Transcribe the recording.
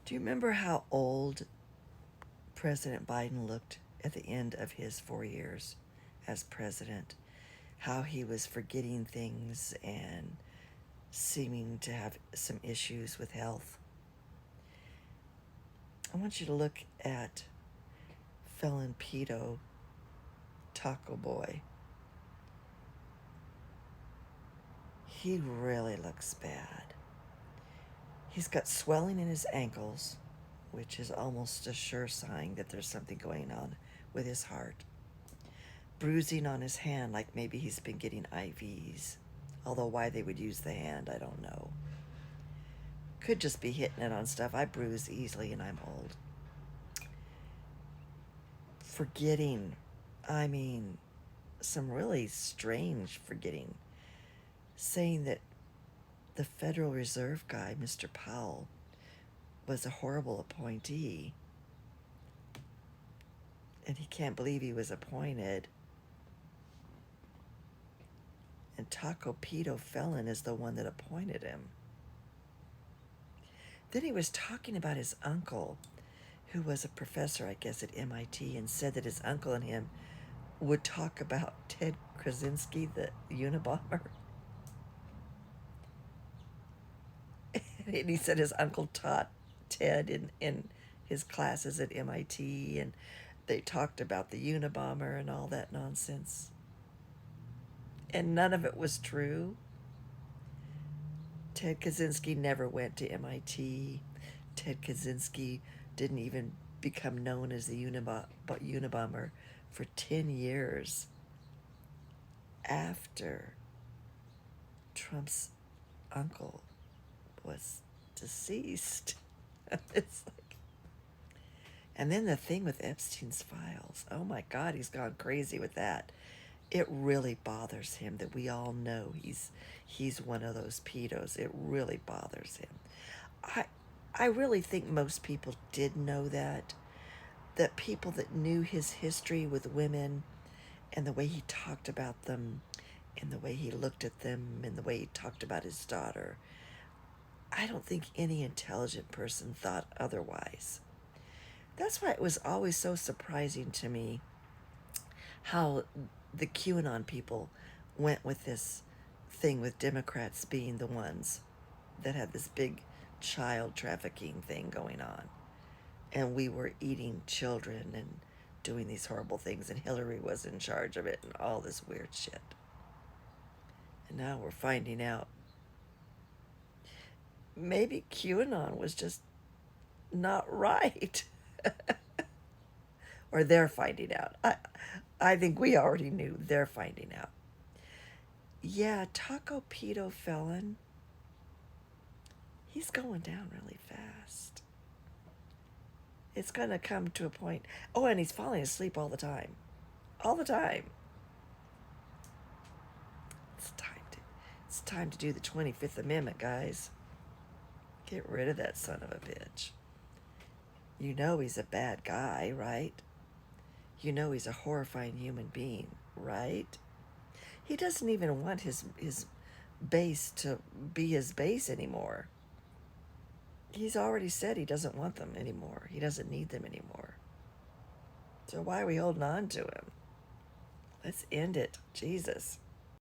Do you remember how old President Biden looked at the end of his 4 years as president? How he was forgetting things and seeming to have some issues with health. I want you to look at felon pedo Taco Boy. He really looks bad. He's got swelling in his ankles, which is almost a sure sign that there's something going on with his heart. Bruising on his hand, like maybe he's been getting IVs. Although why they would use the hand, I don't know. Could just be hitting it on stuff. I bruise easily and I'm old. Forgetting, I mean, some really strange forgetting. Saying that the Federal Reserve guy, Mr. Powell, was a horrible appointee. And he can't believe he was appointed. And Taco Pedo Felon is the one that appointed him. Then he was talking about his uncle, who was a professor, I guess, at MIT, and said that his uncle and him would talk about Ted Kaczynski, the Unabomber. And he said his uncle taught Ted in his classes at MIT, and they talked about the Unabomber and all that nonsense. And none of it was true. Ted Kaczynski never went to MIT. Ted Kaczynski didn't even become known as the Unabomber for 10 years after Trump's uncle was deceased. It's like, and then the thing with Epstein's files. Oh my God, he's gone crazy with that. It really bothers him that we all know he's one of those pedos. It really bothers him. I really think most people did know that people that knew his history with women and the way he talked about them and the way he looked at them and the way he talked about his daughter, I don't think any intelligent person thought otherwise. That's why it was always so surprising to me how the QAnon people went with this thing with Democrats being the ones that had this big child trafficking thing going on. And we were eating children and doing these horrible things, and Hillary was in charge of it and all this weird shit. And now we're finding out maybe QAnon was just not right. Or they're finding out. I think we already knew. They're finding out. Yeah, Taco Pedo Felon, he's going down really fast. It's going to come to a point. Oh, and he's falling asleep all the time. All the time. It's time to do the 25th Amendment, guys. Get rid of that son of a bitch. You know he's a bad guy, right? You know he's a horrifying human being, right? He doesn't even want his base to be his base anymore. He's already said he doesn't want them anymore. He doesn't need them anymore. So why are we holding on to him? Let's end it. Jesus.